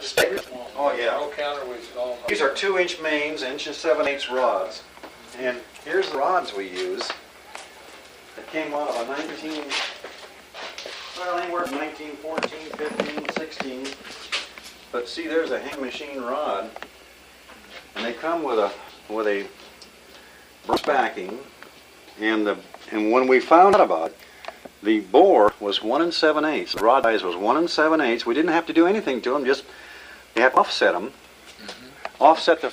stick. Oh yeah. No counterweights at all. These are 2-inch mains, 1.7" rods. And here's the rods we use. That came out of a anywhere from 1914, 15, 16. But see, there's a hand machine rod, and they come with a brass backing. And when we found out about it, the bore was 1 7/8. The rod size was 1 7/8. We didn't have to do anything to them. Just you have to offset them. Offset the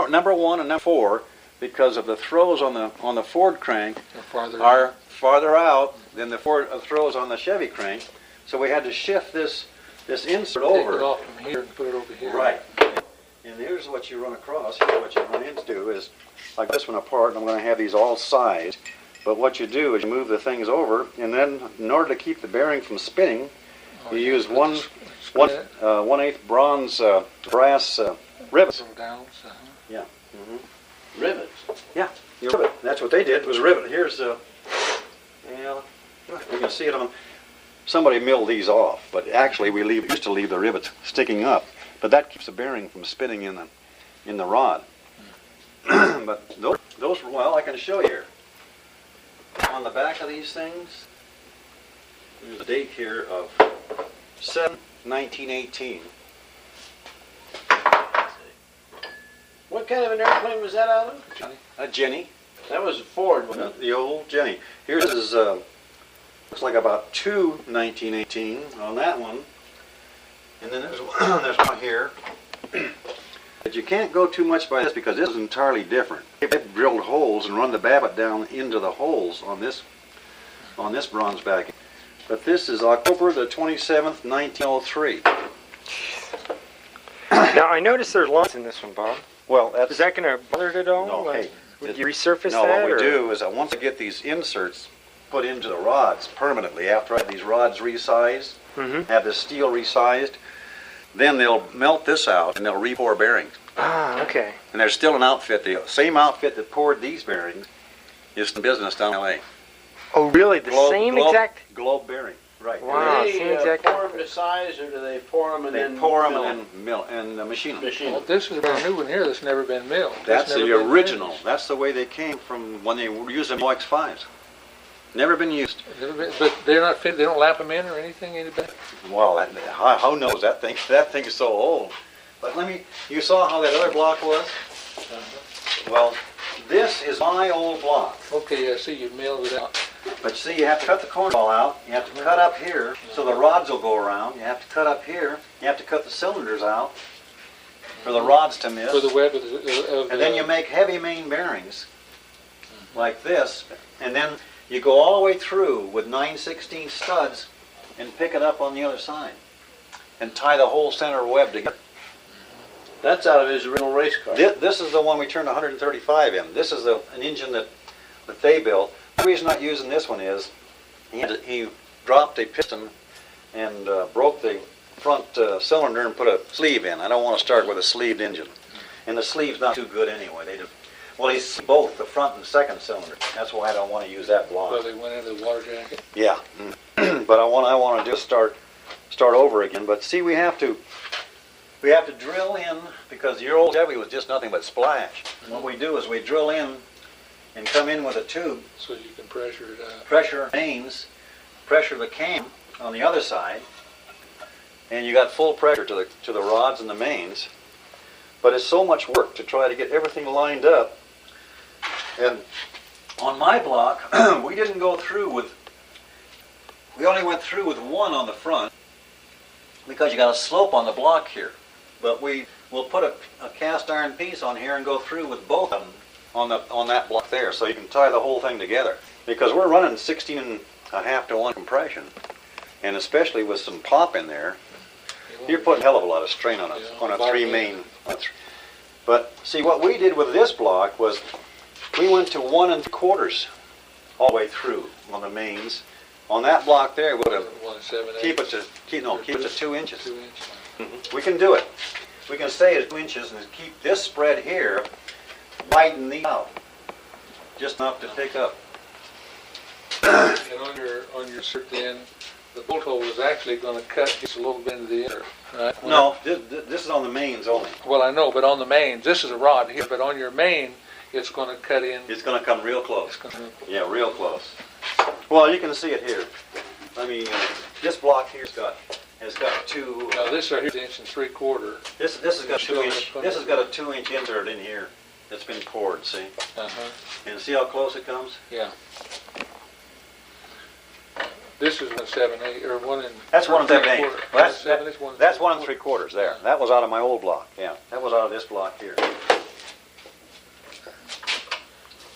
number 1 and number 4 because of the throws on the Ford crank are farther out than the throws on the Chevy crank. So we had to shift this insert over. Take it off from here and put it over here. Right. And here's what you run across. Here's what you run into is like this one apart. And I'm going to have these all sized. But what you do is you move the things over, and then in order to keep the bearing from spinning, you use 1/8 bronze brass rivets. Yeah. Rivets? Yeah, rivet. That's what they did, was rivet. Here's you can see it on, somebody milled these off, but actually we used to leave the rivets sticking up, but that keeps the bearing from spinning in the rod. But those, well, I can show you here. On the back of these things, there's a date here of 7/1918. What kind of an airplane was that out of? A Jenny. That was a Ford, wasn't it? The old Jenny. Here's looks like about 2/1918 on that one. And then there's one here. But you can't go too much by this because this is entirely different. They've drilled holes and run the babbitt down into the holes on this bronze backing. But this is October the 27th, 1903. Now I noticed there's lines in this one, Bob. Well, is that going to bother it at all? No, hey. Would you resurface no, that? No, what we do is once I get these inserts put into the rods permanently, after I have these rods resized, have the steel resized, then they'll melt this out and they'll re-pour bearings. Ah, okay. And there's still an outfit, the same outfit that poured these bearings is in business down in L.A. Oh, really? The same exact? Globe bearing, right. Wow, do same they exact. pour them to size, or do they pour them and then pour them and then mill and machine them? Well, this is a brand new one here that's never been milled. That's the original. That's the way they came from when they were using OX5s. Never been used. But they're not fit. They don't lap them in or anything. Anybody? Well, how knows that thing? That thing is so old. But you saw how that other block was? Well, this is my old block. Okay, I see you milled it out. But see, you have to cut the corner ball out. You have to cut up here so the rods will go around. You have to cut up here. You have to cut the cylinders out for the rods to miss. For the web and then you make heavy main bearings like this, and then you go all the way through with 9/16 studs and pick it up on the other side and tie the whole center web together. That's out of his original race car. This is the one we turned 135 in. This is an engine that they built. The reason not using this one is he dropped a piston and broke the front cylinder and put a sleeve in. I don't want to start with a sleeved engine. And the sleeve's not too good anyway. Well, he's both the front and second cylinder. That's why I don't want to use that block. So they went into the water jacket? Yeah. But I want to just start over again. But see, we have to drill in, because your old Chevy was just nothing but splash. What we do is we drill in and come in with a tube. So you can pressure it out. Pressure mains, pressure the cam on the other side, and you got full pressure to the rods and the mains. But it's so much work to try to get everything lined up. And on my block, we didn't go through with. We only went through with one on the front because you got a slope on the block here. But we'll put a cast iron piece on here and go through with both of them on that block there, so you can tie the whole thing together. Because we're running 16.5 to 1 compression, and especially with some pop in there, you're putting a hell of a lot of strain on a three main. But see, what we did with this block was we went to 1 3/4 all the way through on the mains. On that block there, we'll keep it to 2 inches. 2 inches. We can do it. We can stay at 2 inches and keep this spread here, widen these out, just enough to pick up. And on your certain end, the bolt hole is actually going to cut just a little bit into the inner, right? No, this mains only. Well, I know, but on the mains, this is a rod here, but on your main, it's going to cut in. It's going to come real close. It's gonna, Yeah, real close. Well, you can see it here. I mean, this block here's has got two. now this right here is 1 3/4. This has got Still 2 inch. has This has got a 2-inch insert in here that's been poured. See, Uh-huh. and see how close it comes. Yeah. This is 1 7/8 or 1 and. That's 1 7/8. 3/4. Well, that's 7 is 1 that's 1 3/4 there. That was out of my old block. Yeah, that was out of this block here.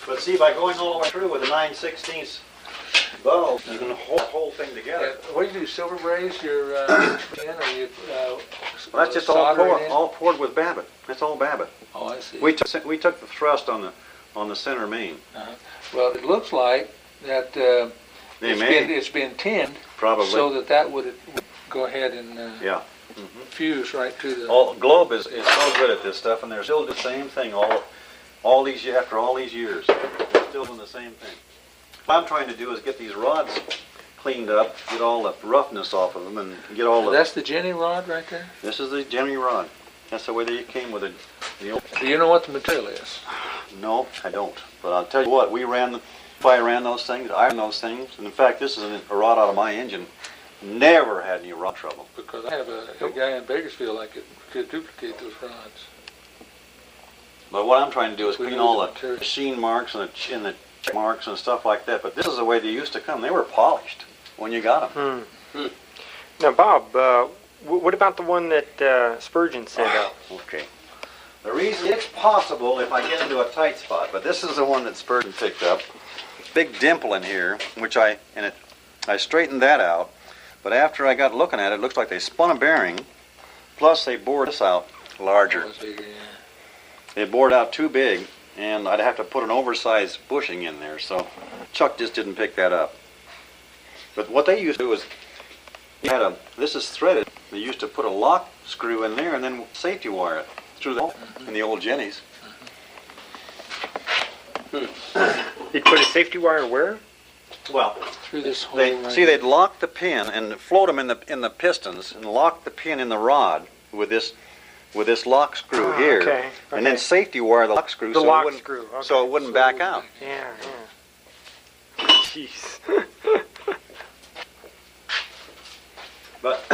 But see, by going all the way through with a 9/16 bulb, you can hold the whole thing together. What do you do? Silver braze your tin, or you? Well, that's just solder it in? all poured with Babbitt. That's all Babbitt. Oh, I see. We took the thrust on the center main. Well, it looks like that it's been tinned, Probably. so that would go ahead and Yeah. fuse right to the. Globe is so good at this stuff, and they're still doing the same thing after all these years. They're still doing the same thing. What I'm trying to do is get these rods cleaned up, get all the roughness off of them, and get all the. That's the Jenny rod right there. This is the Jenny rod. That's the way they came with it. Do you know what the material is? No, I don't. But I'll tell you what, if I ran those things, I ran those things, and in fact, this is a rod out of my engine. Never had any rod trouble. Because I have a guy in Bakersfield that could duplicate those rods. But what I'm trying to do is We clean know all the the material. machine marks and the check marks and stuff like that. But this is the way they used to come. They were polished when you got them. Now, Bob, what about the one that Spurgeon sent out? Okay. The reason it's possible if I get into a tight spot, but this is the one that Spurgeon picked up. Big dimple in here, which I straightened that out. But after I got looking at it, it looks like they spun a bearing. Plus they bored this out larger. They bored out too big, and I'd have to put an oversized bushing in there. So Chuck just didn't pick that up. But what they used to do is, this is threaded. They used to put a lock screw in there and then safety wire it through in the old Jennies. They put a safety wire where? Well, Through this hole. Right they'd lock the pin and float them in the pistons and lock the pin in the rod with this lock screw here, okay. and then safety wire the lock screw The lock screw. Okay. so it wouldn't back out. Yeah. Jeez. But